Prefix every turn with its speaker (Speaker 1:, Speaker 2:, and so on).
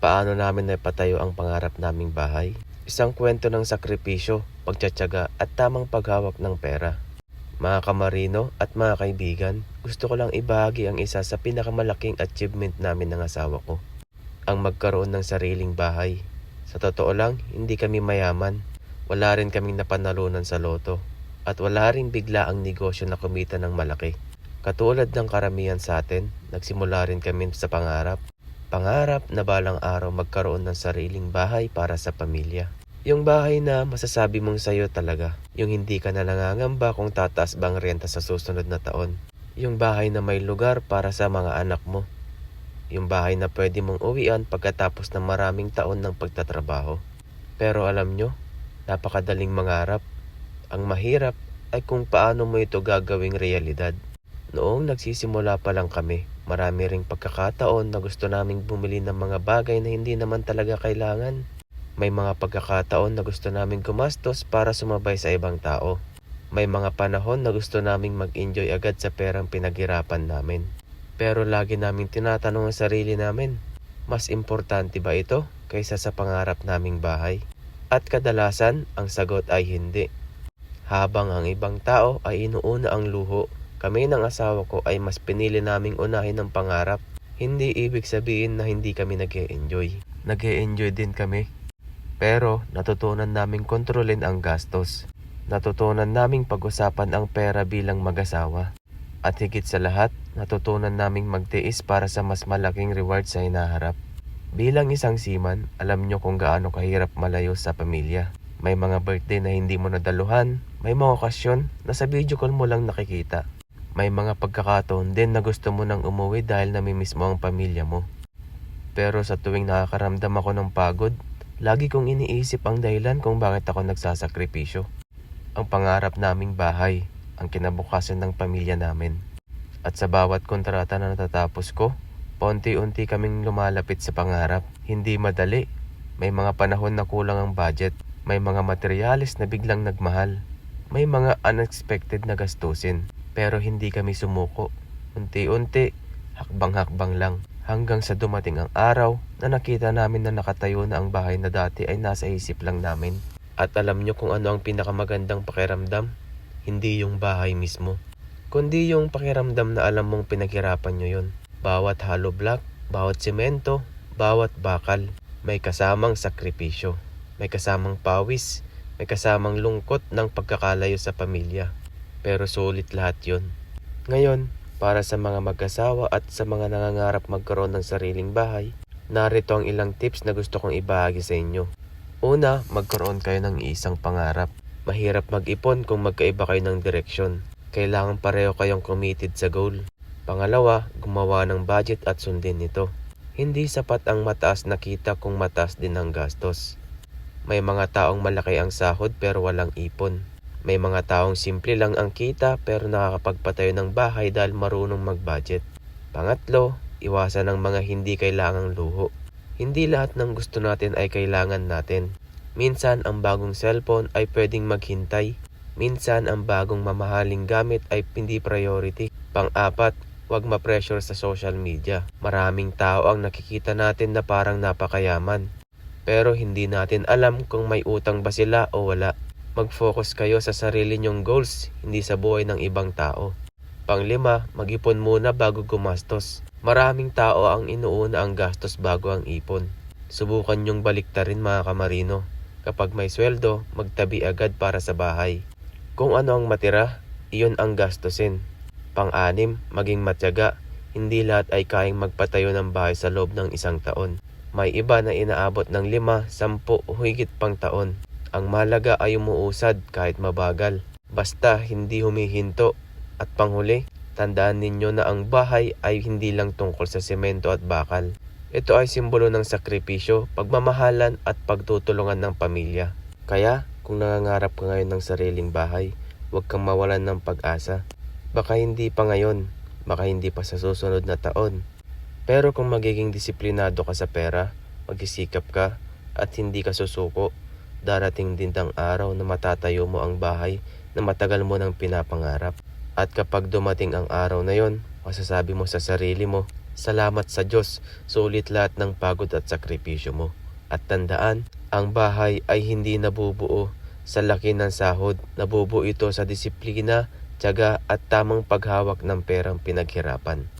Speaker 1: paano namin naipatayo ang pangarap naming bahay. Isang kwento ng sakripisyo, pagtsatsaga at tamang paghawak ng pera. Mga kamarino at mga kaibigan, gusto ko lang ibahagi ang isa sa pinakamalaking achievement namin ng asawa ko. Ang magkaroon ng sariling bahay. Sa totoo lang, hindi kami mayaman. Wala rin kaming napanalunan sa loto. At wala rin bigla ang negosyo na kumita ng malaki. Katulad ng karamihan sa atin, nagsimula rin kami sa pangarap. Pangarap na balang araw magkaroon ng sariling bahay para sa pamilya. Yung bahay na masasabi mong sayo talaga. Yung hindi ka na nangangamba kung tataas bang renta sa susunod na taon. Yung bahay na may lugar para sa mga anak mo. Yung bahay na pwede mong uwian pagkatapos ng maraming taon ng pagtatrabaho. Pero alam nyo, napakadaling mangarap. Ang mahirap ay kung paano mo ito gagawing realidad. Noong nagsisimula pa lang kami, marami ring pagkakataon na gusto naming bumili ng mga bagay na hindi naman talaga kailangan. May mga pagkakataon na gusto naming gumastos para sumabay sa ibang tao. May mga panahon na gusto naming mag-enjoy agad sa perang pinaghirapan namin. Pero lagi naming tinatanong ang sarili namin, mas importante ba ito kaysa sa pangarap naming bahay? At kadalasan, ang sagot ay hindi. Habang ang ibang tao ay inuuna ang luho, kami ng asawa ko ay mas pinili naming unahin ang pangarap. Hindi ibig sabihin na hindi kami nag-e-enjoy. Nag-e-enjoy din kami. Pero natutunan naming kontrolin ang gastos. Natutunan naming pag-usapan ang pera bilang mag-asawa. At higit sa lahat, natutunan naming magtiis para sa mas malaking reward sa hinaharap. Bilang isang seaman, alam nyo kung gaano kahirap malayo sa pamilya. May mga birthday na hindi mo nadaluhan, may mga okasyon na sa video call mo lang nakikita. May mga pagkakataon din na gusto mo nang umuwi dahil namimiss mo ang pamilya mo. Pero sa tuwing nakakaramdam ako ng pagod, lagi kong iniisip ang dahilan kung bakit ako nagsasakripisyo. Ang pangarap naming bahay, ang kinabukasan ng pamilya namin. At sa bawat kontrata na natatapos ko, paunti-unti kaming lumalapit sa pangarap. Hindi madali. May mga panahon na kulang ang budget. May mga materyales na biglang nagmahal. May mga unexpected na gastusin. Pero hindi kami sumuko. Unti-unti, hakbang-hakbang lang. Hanggang sa dumating ang araw na nakita namin na nakatayo na ang bahay na dati ay nasa isip lang namin. At alam nyo kung ano ang pinakamagandang pakiramdam? Hindi yung bahay mismo, kundi yung pakiramdam na alam mong pinaghirapan nyo yun. Bawat hollow block, bawat semento, bawat bakal, may kasamang sakripisyo. May kasamang pawis, may kasamang lungkot ng pagkakalayo sa pamilya. Pero sulit lahat yun. Ngayon, para sa mga mag-asawa at sa mga nangangarap magkaroon ng sariling bahay, narito ang ilang tips na gusto kong ibahagi sa inyo. Una, magkaroon kayo ng isang pangarap. Mahirap mag-ipon kung magkaiba kayo ng direksyon. Kailangan pareho kayong committed sa goal. Pangalawa, gumawa ng budget at sundin ito. Hindi sapat ang mataas na kita kung mataas din ang gastos. May mga taong malaki ang sahod pero walang ipon. May mga taong simple lang ang kita pero nakakapagpatayo ng bahay dahil marunong mag-budget. Pangatlo, iwasan ang mga hindi kailangang luho. Hindi lahat ng gusto natin ay kailangan natin. Minsan ang bagong cellphone ay pwedeng maghintay. Minsan ang bagong mamahaling gamit ay hindi priority. Pang-apat, huwag ma-pressure sa social media. Maraming tao ang nakikita natin na parang napakayaman. Pero hindi natin alam kung may utang ba sila o wala. Mag-focus kayo sa sarili nyong goals, hindi sa buhay ng ibang tao. Panglima, mag-ipon muna bago gumastos. Maraming tao ang inuuna ang gastos bago ang ipon. Subukan nyong baliktarin mga kamarino. Kapag may sweldo, magtabi agad para sa bahay. Kung ano ang matira, iyon ang gastusin. Pang-anim, maging matyaga. Hindi lahat ay kayang magpatayo ng bahay sa loob ng isang taon. May iba na inaabot ng 5, 10 o higit pang taon. Ang mahalaga ay umuusad kahit mabagal. Basta hindi humihinto. At panghuli, tandaan ninyo na ang bahay ay hindi lang tungkol sa semento at bakal. Ito ay simbolo ng sakripisyo, pagmamahalan at pagtutulungan ng pamilya. Kaya, kung nangangarap ka ngayon ng sariling bahay, huwag kang mawalan ng pag-asa. Baka hindi pa ngayon, baka hindi pa sa susunod na taon. Pero kung magiging disiplinado ka sa pera, magsisikap ka at hindi ka susuko, darating din ang araw na matatayo mo ang bahay na matagal mo nang pinapangarap. At kapag dumating ang araw na yon, masasabi mo sa sarili mo, Salamat sa Diyos, sulit lahat ng pagod at sakripisyo mo. At tandaan, ang bahay ay hindi nabubuo sa laki ng sahod, nabubuo ito sa disiplina, tiyaga at tamang paghawak ng perang pinaghirapan.